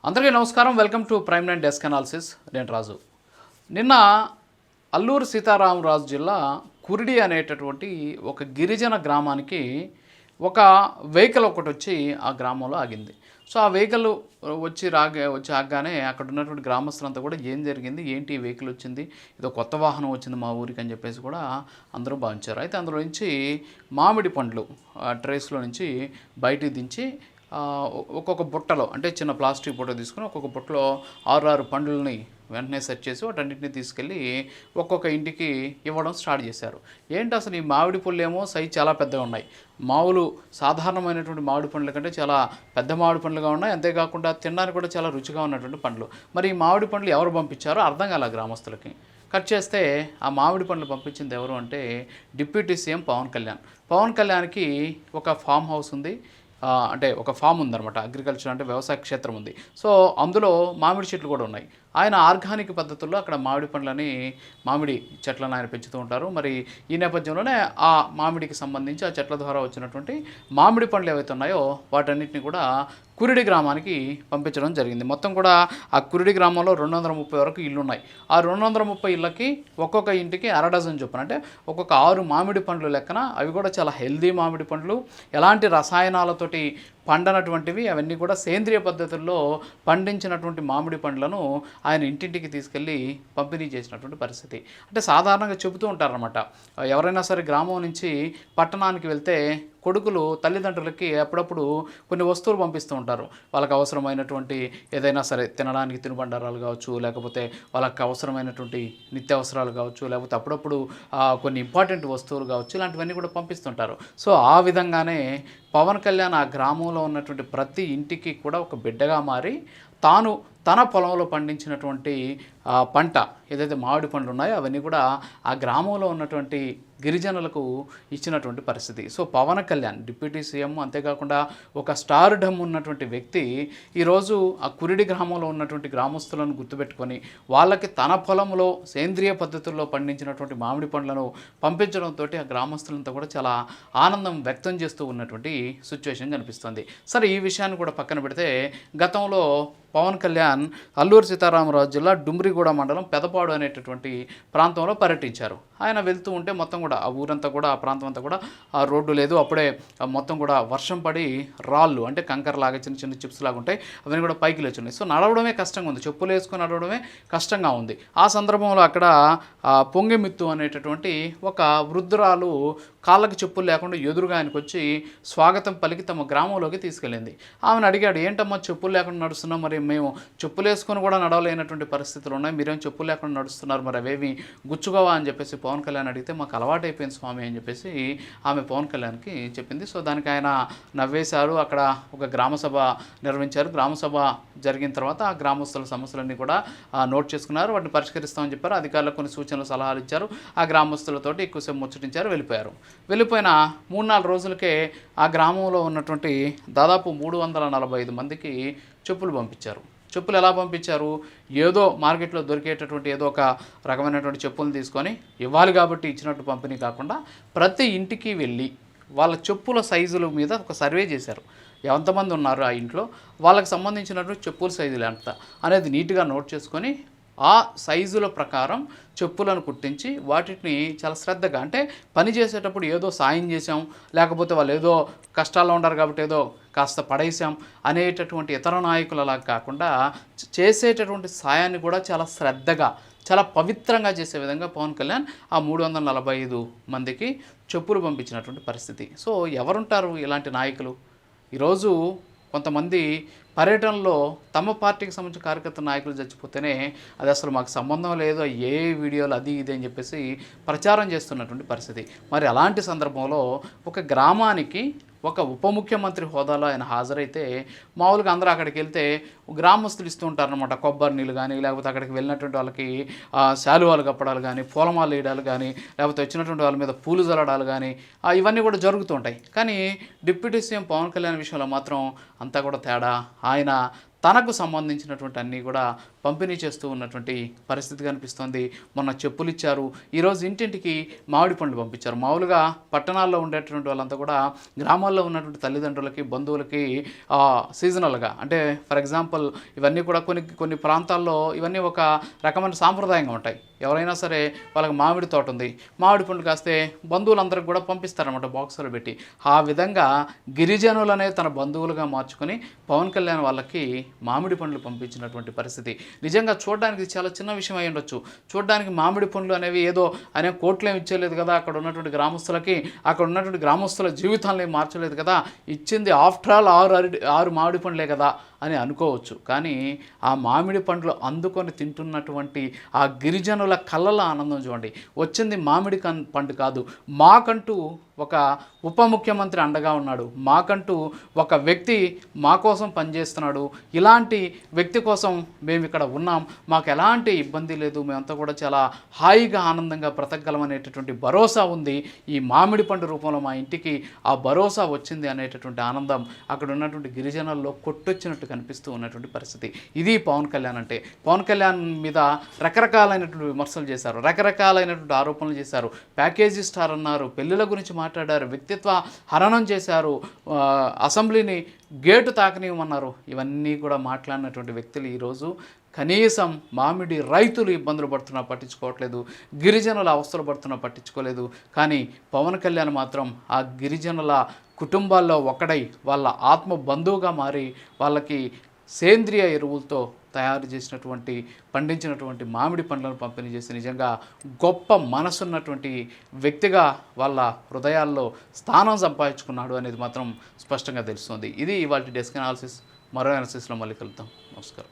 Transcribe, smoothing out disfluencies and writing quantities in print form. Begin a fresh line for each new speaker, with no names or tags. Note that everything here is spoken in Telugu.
అందరికీ నమస్కారం. Welcome to prime nine desk analysis. నేను రాజు. నిన్న అల్లూరు సీతారామరాజు జిల్లా కురిడి అనేటటువంటి ఒక గిరిజన గ్రామానికి ఒక వెహికల్ ఒకటి వచ్చి ఆ గ్రామంలో ఆగింది. సో ఆ వెహికల్ వచ్చి ఆగగానే అక్కడ ఉన్నటువంటి గ్రామస్తులంతా కూడా ఏం జరిగింది, ఏంటి ఈ వెహికల్ వచ్చింది, ఏదో కొత్త వాహనం వచ్చింది మా ఊరికి అని చెప్పేసి కూడా అందరూ భావించారు. అయితే అందులో నుంచి మామిడి పండ్లు ట్రేస్లో నుంచి బయటికి దించి ఒక్కొక్క బుట్టలో, అంటే చిన్న ప్లాస్టిక్ బుట్ట తీసుకుని ఒక్కొక్క బుట్టలో 6 పండ్లని వెంటనే సెట్ చేసి వాటన్నింటినీ తీసుకెళ్ళి ఒక్కొక్క ఇంటికి ఇవ్వడం స్టార్ట్ చేశారు. ఏంటి అసలు ఈ మామిడి పళ్ళు ఏమో సైజ్ చాలా పెద్దగా ఉన్నాయి. సాధారణమైనటువంటి మామిడి పండ్ల కంటే చాలా పెద్ద మామిడి పండ్లుగా ఉన్నాయి. అంతేకాకుండా తినడానికి కూడా చాలా రుచిగా ఉన్నటువంటి పండ్లు. మరి ఈ మామిడి పండ్లు ఎవరు పంపించారో అర్థం కాల గ్రామస్తులకి. కట్ చేస్తే ఆ మామిడి పండ్లు పంపించింది ఎవరు అంటే డిప్యూటీ సీఎం పవన్ కళ్యాణ్. పవన్ కళ్యాణ్కి ఒక ఫామ్ హౌస్ ఉంది, అంటే ఒక ఫామ్ ఉందన్నమాట. అగ్రికల్చర్ అంటే వ్యవసాయ క్షేత్రం ఉంది. సో అందులో మామిడి చెట్లు కూడా ఉన్నాయి. ఆయన ఆర్గానిక్ పద్ధతుల్లో అక్కడ మామిడి చెట్లను ఆయన పెంచుతూ ఉంటారు. మరి ఈ నేపథ్యంలోనే ఆ మామిడికి సంబంధించి ఆ చెట్ల ద్వారా వచ్చినటువంటి మామిడి పండ్లు ఏవైతే ఉన్నాయో వాటన్నిటిని కూడా కురిడి గ్రామానికి పంపించడం జరిగింది. మొత్తం కూడా ఆ కురిడి గ్రామంలో 230 వరకు ఇళ్ళు ఉన్నాయి. ఆ 230 ఇళ్ళకి ఒక్కొక్క ఇంటికి అరడజన్ చొప్పున, అంటే ఒక్కొక్క 6 మామిడి పండ్లు లెక్కన. అవి కూడా చాలా హెల్దీ మామిడి పండ్లు, ఎలాంటి రసాయనాలతోటి పండనటువంటివి. అవన్నీ కూడా సేంద్రియ పద్ధతుల్లో పండించినటువంటి మామిడి పండ్లను ఆయన ఇంటింటికి తీసుకెళ్ళి పంపిణీ చేసినటువంటి పరిస్థితి. అంటే సాధారణంగా చెబుతూ ఉంటారనమాట, ఎవరైనా సరే గ్రామం నుంచి పట్టణానికి వెళ్తే కొడుకులు తల్లిదండ్రులకి అప్పుడప్పుడు కొన్ని వస్తువులు పంపిస్తూ ఉంటారు. వాళ్ళకి అవసరమైనటువంటి ఏదైనా సరే తినడానికి తినుబండారాలు కావచ్చు, లేకపోతే వాళ్ళకి అవసరమైనటువంటి నిత్యావసరాలు కావచ్చు, లేకపోతే అప్పుడప్పుడు కొన్ని ఇంపార్టెంట్ వస్తువులు కావచ్చు, ఇలాంటివన్నీ కూడా పంపిస్తుంటారు. సో ఆ విధంగానే పవన్ కళ్యాణ్ ఆ గ్రామంలో ఉన్నటువంటి ప్రతి ఇంటికి కూడా ఒక బిడ్డగా మారి తన పొలంలో పండించినటువంటి పంట ఏదైతే మామిడి పండ్లు ఉన్నాయో అవన్నీ కూడా ఆ గ్రామంలో ఉన్నటువంటి గిరిజనులకు ఇచ్చినటువంటి పరిస్థితి. So Pawan Kalyan deputy CM, అంతేకాకుండా ఒక స్టార్డమ్ ఉన్నటువంటి వ్యక్తి ఈరోజు ఆ కురిడి గ్రామంలో ఉన్నటువంటి గ్రామస్తులను గుర్తుపెట్టుకొని వాళ్ళకి తన పొలంలో సేంద్రియ పద్ధతుల్లో పండించినటువంటి మామిడి పండ్లను పంపించడంతో ఆ గ్రామస్తులంతా కూడా చాలా ఆనందం వ్యక్తం చేస్తూ ఉన్నటువంటి సిచ్యువేషన్ కనిపిస్తుంది. సరే, ఈ విషయాన్ని కూడా పక్కన పెడితే గతంలో పవన్ కళ్యాణ్ అల్లూరు సీతారామరాజు జిల్లా డుమ్రిగూడ మండలం పెదపాడు అనేటటువంటి ప్రాంతంలో పర్యటించారు. ఆయన వెళ్తూ ఉంటే మొత్తం కూడా ఆ ఊరంతా కూడా, ఆ ప్రాంతం అంతా కూడా ఆ రోడ్డు లేదు. అప్పుడే మొత్తం కూడా వర్షం పడి రాళ్ళు, అంటే కంకరలాగా చిన్న చిన్న చిప్స్ లాగా ఉంటాయి, అవన్నీ కూడా పైకి లేచున్నాయి. సో నడవడమే కష్టంగా ఉంది, చెప్పులు వేసుకొని నడవడమే కష్టంగా ఉంది. ఆ సందర్భంలో అక్కడ పొంగెమిత్తు అనేటటువంటి ఒక వృద్ధురాలు కాళ్ళకి చెప్పులు లేకుండా ఎదురుగా ఆయనకు వచ్చి స్వాగతం పలికి తమ గ్రామంలోకి తీసుకెళ్ళింది. ఆమెను అడిగాడు, ఏంటమ్మా చెప్పులు లేకుండా నడుస్తున్నాం, మరి మేము చెప్పులు వేసుకొని కూడా నడవలేనటువంటి పరిస్థితులు ఉన్నాయి, మీరేం చెప్పులు లేకుండా నడుస్తున్నారు, మరి అవేమి గుచ్చుకోవా అని చెప్పేసి పవన్ కళ్యాణ్ అడిగితే, మాకు అలవాటైపోయింది స్వామి అని చెప్పేసి ఆమె పవన్ కళ్యాణ్కి చెప్పింది. సో దానికి ఆయన నవ్వేశారు. అక్కడ ఒక గ్రామసభ నిర్వహించారు. గ్రామసభ జరిగిన తర్వాత ఆ గ్రామస్తుల సమస్యలన్నీ కూడా నోట్ చేసుకున్నారు, వాటిని పరిష్కరిస్తామని చెప్పారు. అధికారులకు కొన్ని సూచనలు సలహాలు ఇచ్చారు. ఆ గ్రామస్తులతోటి ఎక్కువసేపు ముచ్చటించారు, వెళ్ళిపోయిన 3-4 రోజులకే ఆ గ్రామంలో ఉన్నటువంటి దాదాపు 345 మందికి చెప్పులు పంపించారు. చెప్పులు ఎలా పంపించారు? ఏదో మార్కెట్లో దొరికేటటువంటి ఏదో ఒక రకమైనటువంటి చెప్పులను తీసుకొని ఇవ్వాలి కాబట్టి ఇచ్చినట్టు పంపిణీ కాకుండా ప్రతి ఇంటికి వెళ్ళి వాళ్ళ చెప్పుల సైజుల మీద ఒక సర్వే చేశారు. ఎంతమంది ఉన్నారు ఆ ఇంట్లో, వాళ్ళకి సంబంధించినటువంటి చెప్పుల సైజులు ఎంత అనేది నీట్గా నోట్ చేసుకొని ఆ సైజుల ప్రకారం చెప్పులను కుట్టించి వాటిని చాలా శ్రద్ధగా, అంటే పని చేసేటప్పుడు ఏదో సాయం చేసాం, లేకపోతే వాళ్ళు ఏదో కష్టాల్లో ఉంటారు కాబట్టి ఏదో కాస్త పడేసాం అనేటటువంటి ఇతర నాయకులలా కాకుండా చేసేటటువంటి సాయాన్ని కూడా చాలా శ్రద్ధగా, చాలా పవిత్రంగా చేసే విధంగా పవన్ కళ్యాణ్ ఆ 345 మందికి చెప్పులు పంపించినటువంటి పరిస్థితి. సో ఎవరుంటారు ఇలాంటి నాయకులు? ఈరోజు కొంతమంది పర్యటనలో తమ పార్టీకి సంబంధించిన కార్యకర్త నాయకులు చచ్చిపోతేనే అది అసలు మాకు సంబంధం లేదు, ఏ వీడియోలు అది ఇది అని చెప్పేసి ప్రచారం చేస్తున్నటువంటి పరిస్థితి. మరి అలాంటి సందర్భంలో ఒక గ్రామానికి ఒక ఉప ముఖ్యమంత్రి హోదాలో ఆయన హాజరైతే మామూలుగా అందరూ అక్కడికి వెళ్తే గ్రామస్తులు ఇస్తూ ఉంటారనమాట, కొబ్బరి నీళ్ళు కానీ, లేకపోతే అక్కడికి వెళ్ళినటువంటి వాళ్ళకి శాలువాలు కప్పడాలు కానీ, పూలమాలు వేయడాలు కానీ, లేకపోతే వచ్చినటువంటి వాళ్ళ మీద పూలు జల్లడాలు కానీ, ఇవన్నీ కూడా జరుగుతూ ఉంటాయి. కానీ డిప్యూటీ సీఎం పవన్ కళ్యాణ్ విషయంలో మాత్రం అంతా కూడా తేడా. ఆయన తనకు సంబంధించినటువంటి అన్నీ కూడా పంపిణీ చేస్తూ ఉన్నటువంటి పరిస్థితి కనిపిస్తోంది. మొన్న చెప్పులు ఇచ్చారు, ఈరోజు ఇంటింటికి మామిడి పండ్లు పంపించారు. మామూలుగా పట్టణాల్లో ఉండేటువంటి వాళ్ళంతా కూడా గ్రామాల్లో ఉన్నటువంటి తల్లిదండ్రులకి, బంధువులకి సీజనల్గా, అంటే ఫర్ ఎగ్జాంపుల్ ఇవన్నీ కూడా కొన్ని ప్రాంతాల్లో ఇవన్నీ ఒక రకమైన సాంప్రదాయంగా ఉంటాయి. ఎవరైనా సరే వాళ్ళకి మామిడి తోట ఉంది, మామిడి పండ్లు కాస్తే బంధువులందరికీ కూడా పంపిస్తారన్నమాట బాక్సులు పెట్టి. ఆ విధంగా గిరిజనులనే తన బంధువులుగా మార్చుకొని పవన్ కళ్యాణ్ వాళ్ళకి మామిడి పండ్లు పంపించినటువంటి పరిస్థితి నిజంగా చూడడానికి చాలా చిన్న విషయం అయి ఉండొచ్చు. చూడడానికి మామిడి పండ్లు అనేవి ఏదో ఆయన కోట్లేం ఇచ్చేయలేదు కదా, అక్కడ ఉన్నటువంటి గ్రామస్తుల జీవితాలను ఏం మార్చలేదు కదా, ఇచ్చింది ఆఫ్టర్ ఆల్ 6 మామిడి పండ్లే కదా అని అనుకోవచ్చు. కానీ ఆ మామిడి పండ్లు అందుకొని తింటున్నటువంటి ఆ గిరిజనుల కళ్ళల ఆనందం చూడండి. వచ్చింది మామిడి పండు కాదు, మాకంటూ ఒక ఉప ముఖ్యమంత్రి అండగా ఉన్నాడు, మాకంటూ ఒక వ్యక్తి మా కోసం పనిచేస్తున్నాడు, ఇలాంటి వ్యక్తి కోసం మేము ఇక్కడ ఉన్నాం, మాకు ఎలాంటి ఇబ్బంది లేదు, మేమంతా కూడా చాలా హాయిగా ఆనందంగా బ్రతకగలం అనేటటువంటి భరోసా ఉంది. ఈ మామిడి పండు రూపంలో మా ఇంటికి ఆ భరోసా వచ్చింది అనేటటువంటి ఆనందం అక్కడ ఉన్నటువంటి గిరిజనుల్లో కొట్టొచ్చినట్టు కనిపిస్తూ ఉన్నటువంటి పరిస్థితి. ఇది పవన్ కళ్యాణ్ అంటే. పవన్ కళ్యాణ్ మీద రకరకాలైనటువంటి విమర్శలు చేశారు, రకరకాలైనటువంటి ఆరోపణలు చేశారు, ప్యాకేజీ స్టార్ అన్నారు, పెళ్ళిళ్ళ గురించి మాట్లాడారు, వ్యక్తిత్వ హననం చేశారు, అసెంబ్లీని గేటు తాకనివ్వమన్నారు. ఇవన్నీ కూడా మాట్లాడినటువంటి వ్యక్తులు ఈరోజు కనీసం మామిడి రైతులు ఇబ్బందులు పడుతున్నా పట్టించుకోవట్లేదు, గిరిజనుల అవస్థలు పడుతున్నా పట్టించుకోలేదు. కానీ పవన్ కళ్యాణ్ మాత్రం ఆ గిరిజనుల కుటుంబాల్లో ఒకడై వాళ్ళ ఆత్మ బంధువుగా మారి వాళ్ళకి సేంద్రియ ఎరువులతో తయారు చేసినటువంటి పండించినటువంటి మామిడి పండ్లను పంపిణీ చేసి నిజంగా గొప్ప మనసున్నటువంటి వ్యక్తిగా వాళ్ళ హృదయాల్లో స్థానం సంపాదించుకున్నాడు అనేది మాత్రం స్పష్టంగా తెలుస్తుంది. ఇది ఇవాళ డెస్క్ అనాలిసిస్. మరో అనాలిసిస్లో మళ్ళీ కలుద్దాం. నమస్కారం.